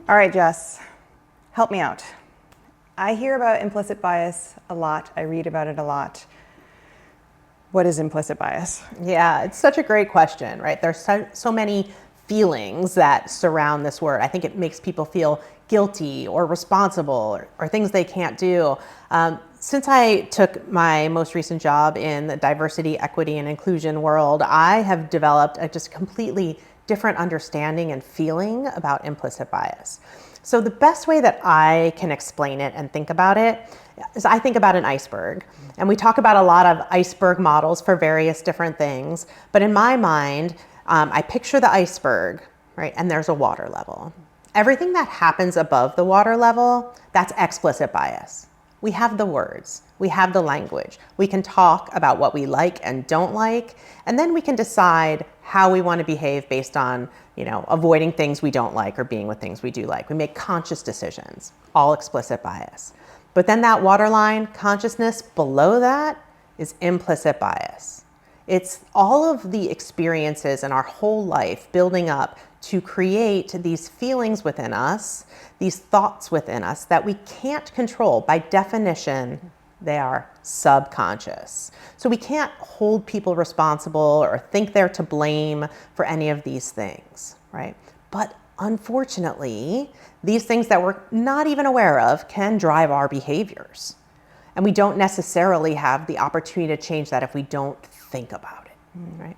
All right, Jess, help me out. I hear about implicit bias a lot. I read about it a lot. What is implicit bias? Yeah, it's such a great question, right? There's so many feelings that surround this word. I think it makes people feel guilty or responsible or things they can't do. Since I took my most recent job in the diversity, equity, and inclusion world, I have developed a just completely different understanding and feeling about implicit bias. So the best way that I can explain it and think about it is I think about an iceberg. And we talk about a lot of iceberg models for various different things. But in my mind, I picture the iceberg, right? And there's a water level. Everything that happens above the water level, that's explicit bias. We have the words, we have the language. We can talk about what we like and don't like, and then we can decide how we want to behave based on, avoiding things we don't like or being with things we do like. We make conscious decisions, all explicit bias. But then that waterline, consciousness below that, is implicit bias. It's all of the experiences in our whole life building up to create these feelings within us, these thoughts within us that we can't control. By definition, they are subconscious. So we can't hold people responsible or think they're to blame for any of these things, right? But unfortunately, these things that we're not even aware of can drive our behaviors. And we don't necessarily have the opportunity to change that if we don't think about it, right?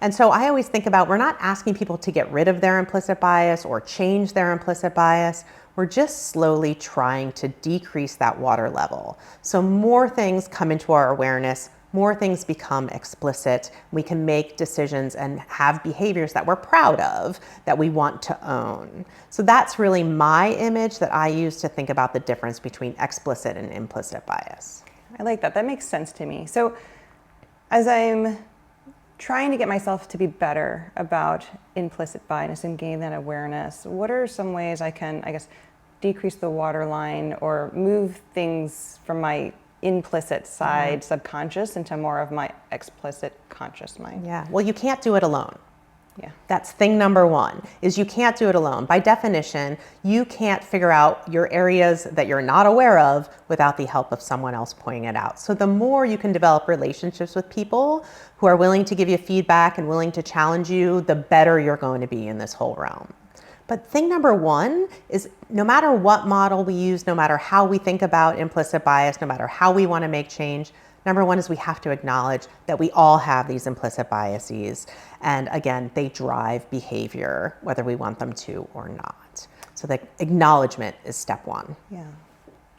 And so I always think about, we're not asking people to get rid of their implicit bias or change their implicit bias. We're just slowly trying to decrease that water level. So more things come into our awareness, more things become explicit. We can make decisions and have behaviors that we're proud of, that we want to own. So that's really my image that I use to think about the difference between explicit and implicit bias. I like that. That makes sense to me. So as I'm trying to get myself to be better about implicit bias and gain that awareness, what are some ways I can, decrease the waterline or move things from my implicit side, subconscious, into more of my explicit conscious mind? Yeah, well, you can't do it alone. Yeah. That's thing number one, is you can't do it alone. By definition, you can't figure out your areas that you're not aware of without the help of someone else pointing it out. So the more you can develop relationships with people who are willing to give you feedback and willing to challenge you, the better you're going to be in this whole realm. But thing number one is, no matter what model we use, no matter how we think about implicit bias, no matter how we want to make change, number one is we have to acknowledge that we all have these implicit biases. And again, they drive behavior, whether we want them to or not. So the acknowledgement is step one. Yeah.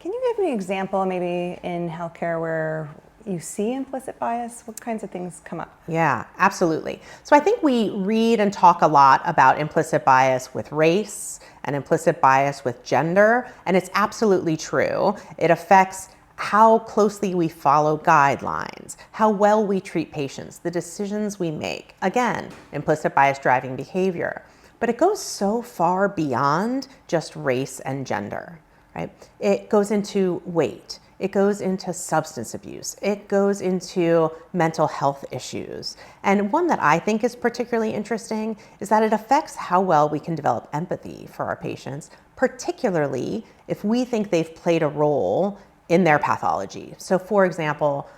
Can you give me an example, maybe in healthcare, where you see implicit bias? What kinds of things come up? Yeah, absolutely. So I think we read and talk a lot about implicit bias with race and implicit bias with gender, and it's absolutely true. It affects how closely we follow guidelines, how well we treat patients, the decisions we make. Again, implicit bias driving behavior. But it goes so far beyond just race and gender, right? It goes into weight. It goes into substance abuse. It goes into mental health issues. And one that I think is particularly interesting is that it affects how well we can develop empathy for our patients, particularly if we think they've played a role in their pathology. So for example,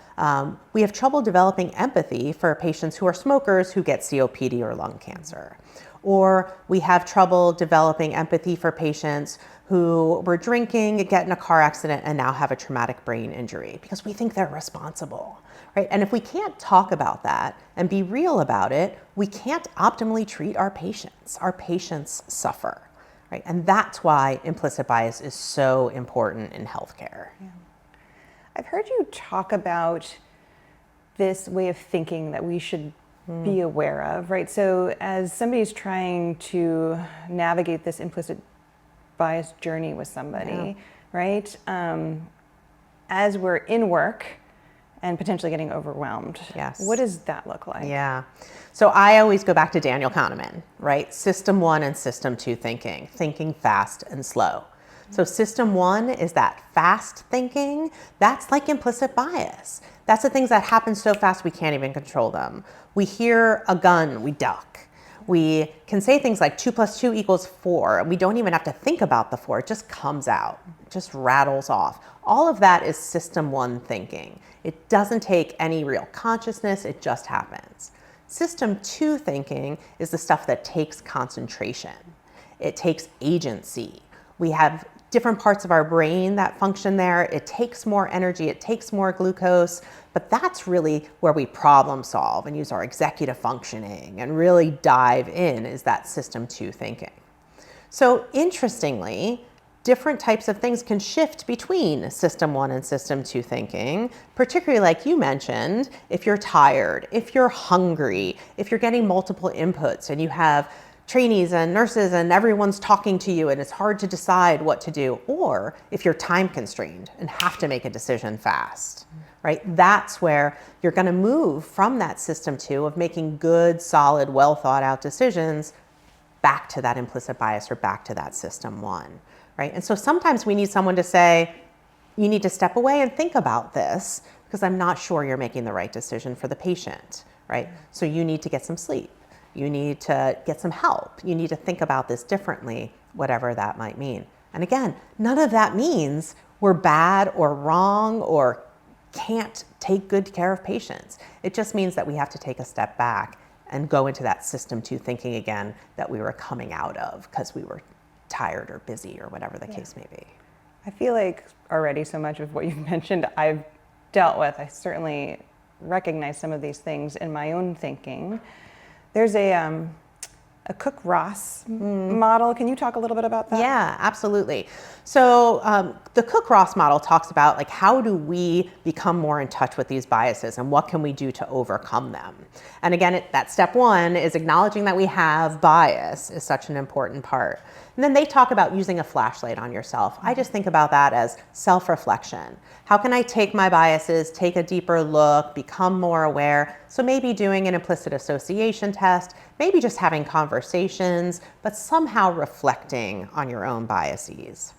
we have trouble developing empathy for patients who are smokers who get COPD or lung cancer. Or we have trouble developing empathy for patients who were drinking, get in a car accident, and now have a traumatic brain injury, because we think they're responsible, right? And if we can't talk about that and be real about it, we can't optimally treat our patients. Our patients suffer, right? And that's why implicit bias is so important in healthcare. Yeah. I've heard you talk about this way of thinking that we should be aware of, right? So as somebody's trying to navigate this implicit bias journey with somebody, right? As we're in work and potentially getting overwhelmed, what does that look like? Yeah. So I always go back to Daniel Kahneman, right? System 1 and System 2 thinking fast and slow. So system 1 is that fast thinking. That's like implicit bias. That's the things that happen so fast we can't even control them. We hear a gun, we duck. We can say things like 2 + 2 = 4, and we don't even have to think about the 4. It just comes out, it just rattles off. All of that is system 1 thinking. It doesn't take any real consciousness, it just happens. System 2 thinking is the stuff that takes concentration. It takes agency. We have different parts of our brain that function there. It takes more energy, it takes more glucose, but that's really where we problem solve and use our executive functioning and really dive in, is that system 2 thinking. So interestingly, different types of things can shift between system 1 and system 2 thinking, particularly like you mentioned, if you're tired, if you're hungry, if you're getting multiple inputs and you have trainees and nurses and everyone's talking to you and it's hard to decide what to do, or if you're time constrained and have to make a decision fast, right? That's where you're going to move from that system 2 of making good, solid, well thought out decisions back to that implicit bias or back to that system 1, right? And so sometimes we need someone to say, you need to step away and think about this because I'm not sure you're making the right decision for the patient, right? So you need to get some sleep. You need to get some help. You need to think about this differently, whatever that might mean. And again, none of that means we're bad or wrong or can't take good care of patients. It just means that we have to take a step back and go into that system 2 thinking again that we were coming out of because we were tired or busy or whatever the case may be. I feel like already so much of what you've mentioned I've dealt with. I certainly recognize some of these things in my own thinking. There's a Cook-Ross model. Can you talk a little bit about that? Yeah, absolutely. So the Cook-Ross model talks about like how do we become more in touch with these biases and what can we do to overcome them. And again, that step 1 is acknowledging that we have bias is such an important part. And then they talk about using a flashlight on yourself. I just think about that as self-reflection. How can I take my biases, take a deeper look, become more aware? So maybe doing an implicit association test, maybe just having conversations, but somehow reflecting on your own biases.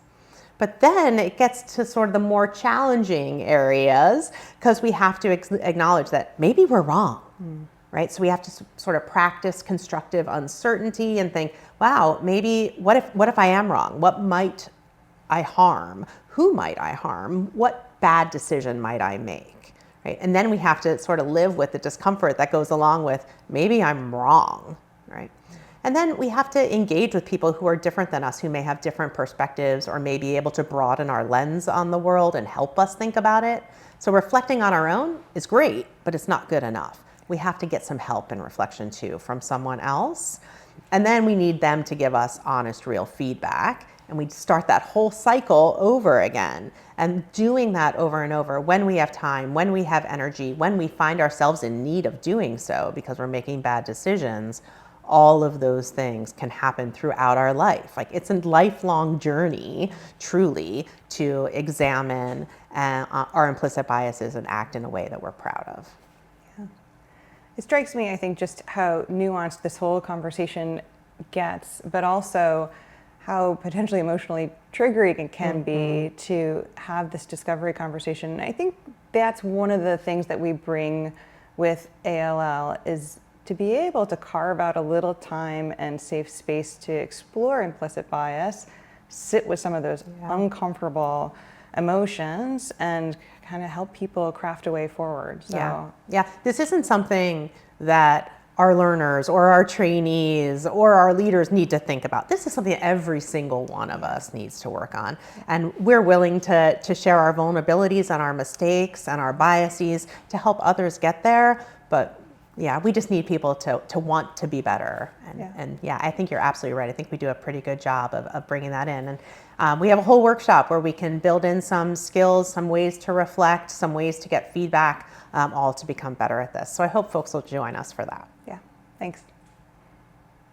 But then it gets to sort of the more challenging areas because we have to acknowledge that maybe we're wrong. Right? So we have to sort of practice constructive uncertainty and think, wow, maybe what if I am wrong? What might I harm? Who might I harm? What bad decision might I make? Right? And then we have to sort of live with the discomfort that goes along with maybe I'm wrong, right? And then we have to engage with people who are different than us, who may have different perspectives or may be able to broaden our lens on the world and help us think about it. So reflecting on our own is great, but it's not good enough. We have to get some help and reflection too from someone else. And then we need them to give us honest, real feedback. And we start that whole cycle over again. And doing that over and over when we have time, when we have energy, when we find ourselves in need of doing so because we're making bad decisions, all of those things can happen throughout our life. Like it's a lifelong journey, truly, to examine our implicit biases and act in a way that we're proud of. It strikes me, I think, just how nuanced this whole conversation gets, but also how potentially emotionally triggering it can be to have this discovery conversation. And I think that's one of the things that we bring with ALL is to be able to carve out a little time and safe space to explore implicit bias, sit with some of those uncomfortable emotions and kind of help people craft a way forward. So yeah. This isn't something that our learners or our trainees or our leaders need to think about. This is something every single one of us needs to work on. And we're willing to share our vulnerabilities and our mistakes and our biases to help others get there. But yeah, we just need people to want to be better. And I think you're absolutely right. I think we do a pretty good job of bringing that in. And we have a whole workshop where we can build in some skills, some ways to reflect, some ways to get feedback, all to become better at this. So I hope folks will join us for that. Yeah, thanks.